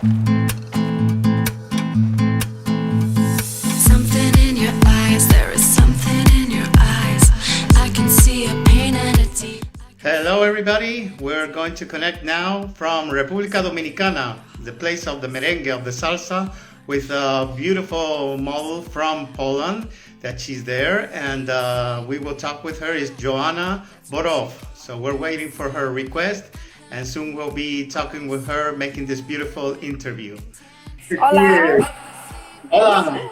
Something in your eyes, there is something in your eyes. I can see a pain and a deep. Hello, everybody. We're going to connect now from República Dominicana, the place of the merengue, of the salsa, with a beautiful model from Poland that she's there. And we will talk with her is Joanna Borov. So we're waiting for her request, and soon we'll be talking with her, making this beautiful interview. Hola. Hola.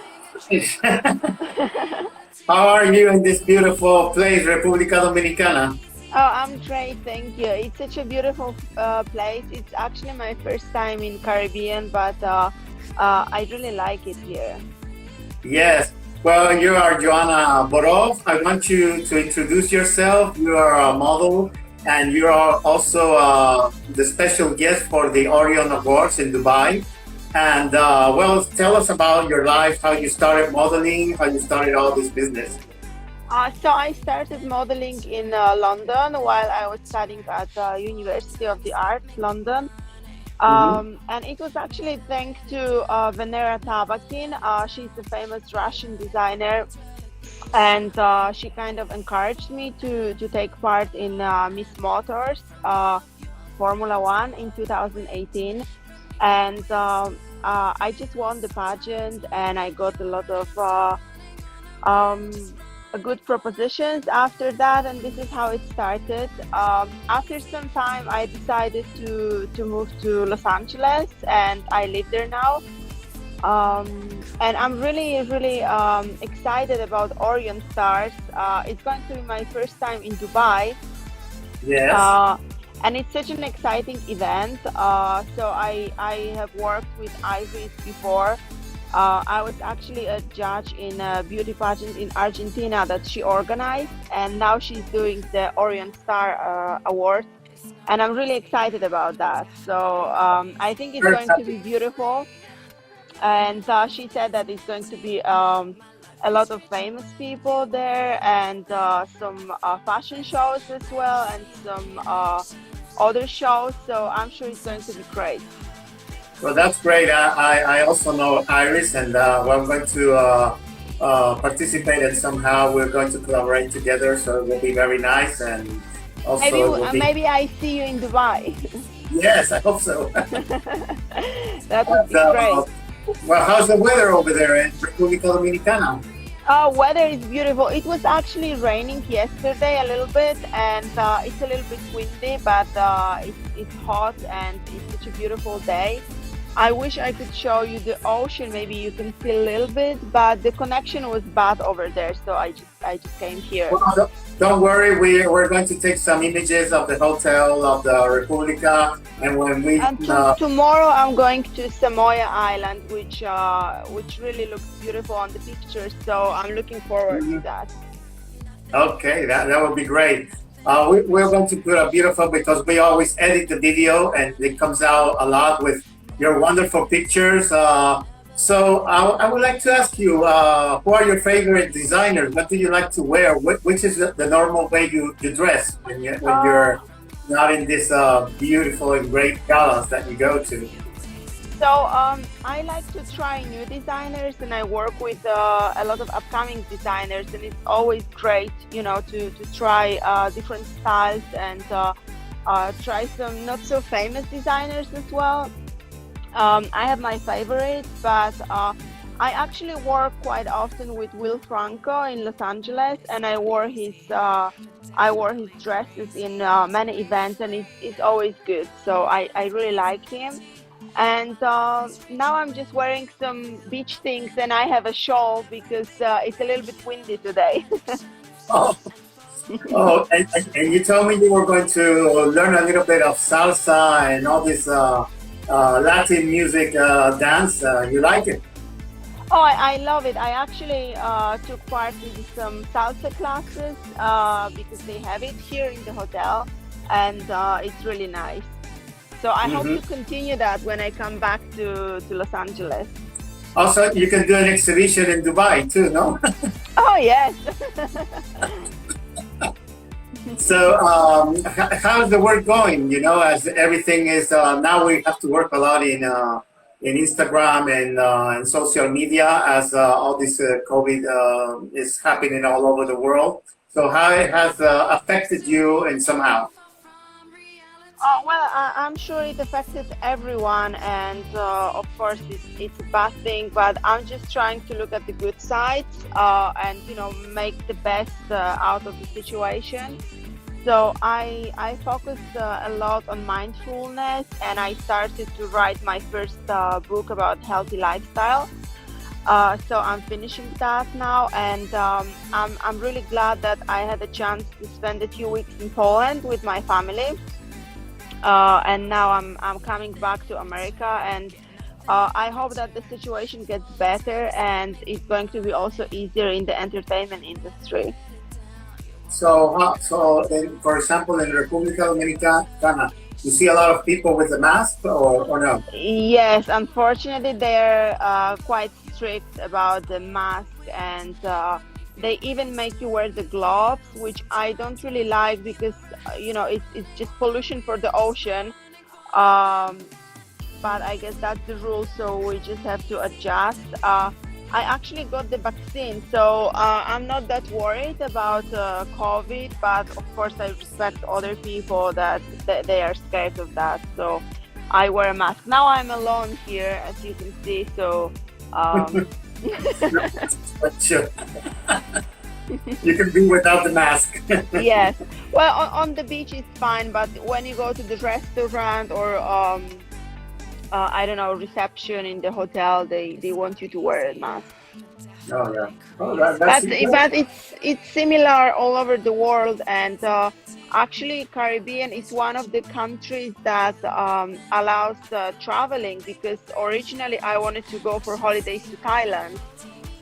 How are you in this beautiful place, República Dominicana? Oh, I'm great, thank you. It's such a beautiful place. It's actually my first time in Caribbean, but I really like it here. Yes. Well, you are Joanna Borov. I want you to introduce yourself. You are a model, and you are also the special guest for the Orion Awards in Dubai. And well, tell us about your life, how you started modeling, how you started all this business. So I started modeling in London while I was studying at University of the Arts, London. And it was actually thanks to Venera Tabakin. She's a famous Russian designer, and she kind of encouraged me to take part in Miss Motors Formula One in 2018. And I just won the pageant, and I got a lot of good propositions after that, and this is how it started. After some time, I decided to move to Los Angeles, and I live there now. And I'm really excited about Orion Stars. It's going to be my first time in Dubai. Yes. And it's such an exciting event. So I have worked with Iris before. I was actually a judge in a beauty pageant in Argentina that she organized, and now she's doing the Orion Star Award, and I'm really excited about that. So I think it's going to be beautiful, and she said that it's going to be a lot of famous people there, and some fashion shows as well, and some other shows, so I'm sure it's going to be great. Well, that's great. I also know Iris, and we're going to participate, and somehow we're going to collaborate together. So it will be very nice, and also Maybe it will be... maybe I see you in Dubai. Yes, I hope so. That would be great. Well, how's the weather over there in República Dominicana? Weather is beautiful. It was actually raining yesterday a little bit, and it's a little bit windy, but it's hot, and it's such a beautiful day. I wish I could show you the ocean. Maybe you can see a little bit, but the connection was bad over there, so I just came here. Well, don't worry, we're going to take some images of the hotel of the República, and when we tomorrow I'm going to Samoa Island, which really looks beautiful on the pictures. So I'm looking forward to that. Okay, that would be great. We're going to put a beautiful, because we always edit the video, and it comes out a lot with your wonderful pictures. So I would like to ask you, who are your favorite designers? What do you like to wear? Which is the normal way you dress when you're not in this beautiful and great galas that you go to? So I like to try new designers, and I work with a lot of upcoming designers, and it's always great, to try different styles and try some not so famous designers as well. I have my favorites, but I actually work quite often with Will Franco in Los Angeles, and I wore his dresses in many events, and it's always good. So I really like him. And now I'm just wearing some beach things, and I have a shawl because it's a little bit windy today. And you told me you were going to learn a little bit of salsa and all this Latin music dance. You like it? Oh, I love it. I actually took part in some salsa classes because they have it here in the hotel, and it's really nice. So I hope to continue that when I come back to Los Angeles. Also, you can do an exhibition in Dubai too, no? Oh, yes. So how's the work going? As everything is now, we have to work a lot in in Instagram and social media as all this COVID is happening all over the world. So how it has affected you in somehow? Well, I'm sure it affected everyone, and of course, it's a bad thing. But I'm just trying to look at the good sides, and make the best out of the situation. So I focused a lot on mindfulness, and I started to write my first book about healthy lifestyle. So I'm finishing that now, and I'm really glad that I had a chance to spend a few weeks in Poland with my family. And now I'm coming back to America, and I hope that the situation gets better, and it's going to be also easier in the entertainment industry. So, for example, in República Dominicana, you see a lot of people with the mask, or no? Yes, unfortunately, they're quite strict about the mask, and they even make you wear the gloves, which I don't really like because it's just pollution for the ocean. Um, but I guess that's the rule, so we just have to adjust. I actually got the vaccine, so I'm not that worried about COVID, but of course, I respect other people that they are scared of that. So I wear a mask. Now I'm alone here, as you can see, so um, But you can be without the mask. yes. Well, on the beach it's fine, but when you go to the restaurant or I don't know, reception in the hotel, they want you to wear a mask. Oh yeah. Oh, that's But good. but it's similar all over the world, and actually Caribbean is one of the countries that allows traveling, because originally I wanted to go for holidays to Thailand,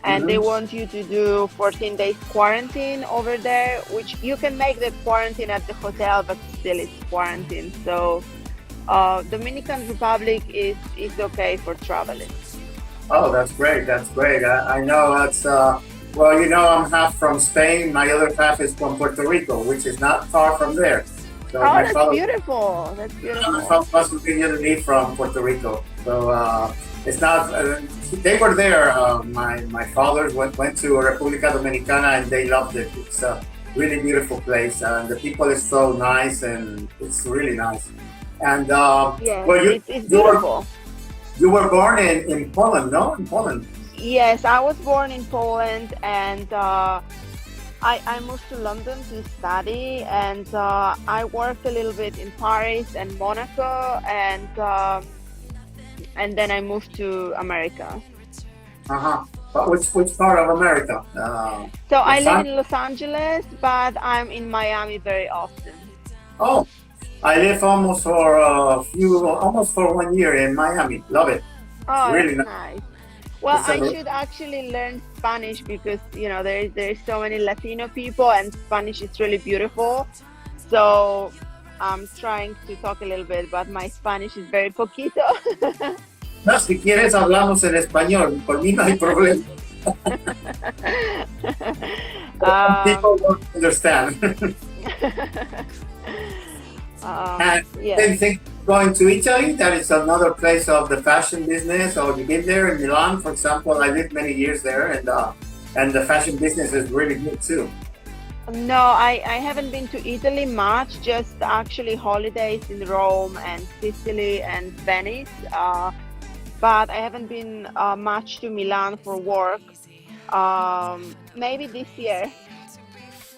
and they Mhm. want you to do 14 days quarantine over there, which you can make the quarantine at the hotel, but still it's quarantine. So Dominican Republic is okay for traveling. Oh, that's great. That's great. I know that's, well, I'm half from Spain. My other half is from Puerto Rico, which is not far from there. So Oh, my that's father, beautiful. That's my beautiful. father was originally from Puerto Rico. So it's not, they were there. My fathers went to República Dominicana and they loved it. It's a really beautiful place. And the people is so nice and it's really nice. And Yes, well, it's you were beautiful. you were born in Poland, no? In Poland. Yes, I was born in Poland, and I moved to London to study, and I worked a little bit in Paris and Monaco, and then I moved to America. Uh-huh. But which part of America? So I Los live Angeles? in Los Angeles, but I'm in Miami very often. Oh, I live almost for almost for 1 year in Miami. Love it. It's Oh, really that's nice. nice. Well, It's I a, should actually learn Spanish because there's so many Latino people, and Spanish is really beautiful. So I'm trying to talk a little bit, but my Spanish is very poquito. no, si quieres hablamos en español. Por mí no hay problema. um, People don't understand. And yes. same thing going to Italy. That is another place of the fashion business. Or you've been there in Milan, for example. I lived many years there, and the fashion business is really good too. No, I haven't been to Italy much, just actually holidays in Rome and Sicily and Venice. But I haven't been much to Milan for work. Maybe this year.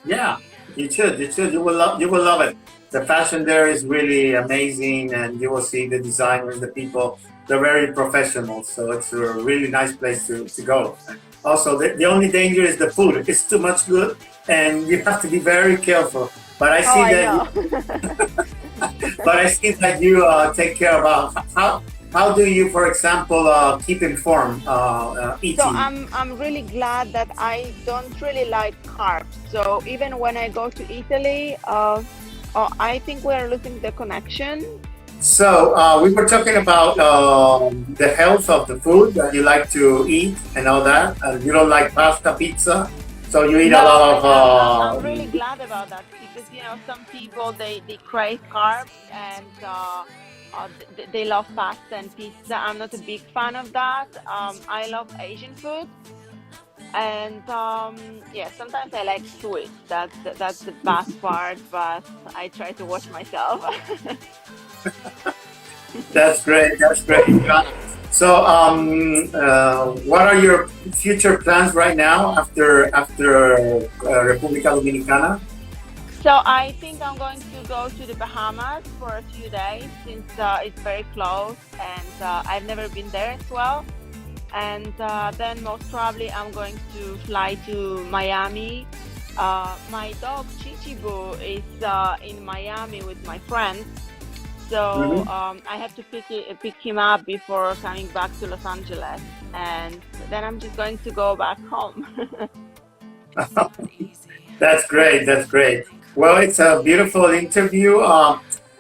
Yeah, you should. You should. You will love. You will love it. The fashion there is really amazing, and you will see the designers, the people. They're very professional, so it's a really nice place to go. Also, the only danger is the food. It's too much good, and you have to be very careful. But I Oh, see I that. know. But I see that you take care about how do you, for example, keep informed So eating. I'm really glad that I don't really like carbs. So even when I go to Italy, I think we're losing the connection. So we were talking about the health of the food that you like to eat and all that. You don't like pasta, pizza, so you eat a No, lot and I'm of. really glad about that, because some people they crave carbs, and They love pasta and pizza. I'm not a big fan of that. I love Asian food, and yeah, sometimes I like sweets. That's the best part, but I try to watch myself. That's great. That's great, Joanna. So, what are your future plans right now after República Dominicana? So I think I'm going to go to the Bahamas for a few days since it's very close, and I've never been there as well. And then most probably I'm going to fly to Miami. My dog Chichibu is in Miami with my friends, so Mhm. I have to pick him up before coming back to Los Angeles, and then I'm just going to go back home. That's great. That's great. Well, it's a beautiful interview.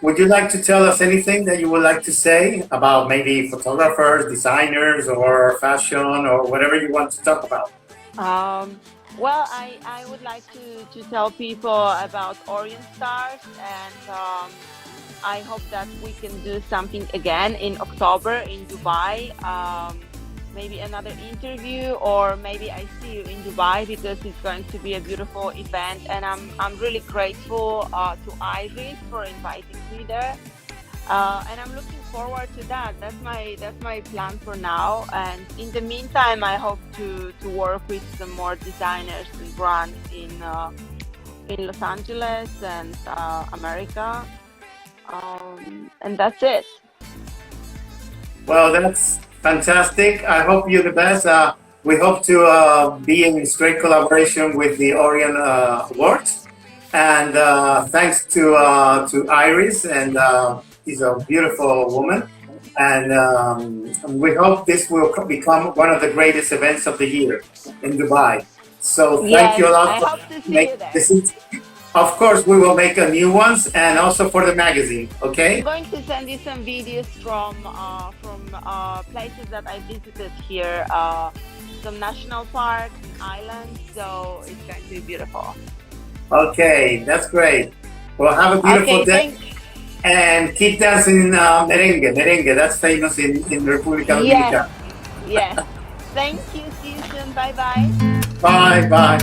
Would you like to tell us anything that you would like to say about maybe photographers, designers, or fashion, or whatever you want to talk about? Well, I would like to tell people about Orient Stars, and I hope that we can do something again in October in Dubai. Maybe another interview, or maybe I see you in Dubai because it's going to be a beautiful event, and I'm really grateful to Iris for inviting me there. And I'm looking forward to that. That's my plan for now. And in the meantime, I hope to work with some more designers and brands in Los Angeles and America. And that's it. Well, that's fantastic. I hope you're the best. We hope to be in straight collaboration with the Orion Awards. And thanks to Iris, and she's a beautiful woman. And we hope this will become one of the greatest events of the year in Dubai. So thank Yes, you a lot I for hope to see you making there. this. Of course, we will make a new ones, and also for the magazine. I'm Okay. going to send you some videos from places that I visited here, some national parks and islands. So it's going to be beautiful. Okay, that's great. Well, have a beautiful Okay, day. thank. And keep dancing merengue. Merengue, that's famous in República Yes, Dominicana. yes. Thank you. See you soon. Bye bye. Bye, bye.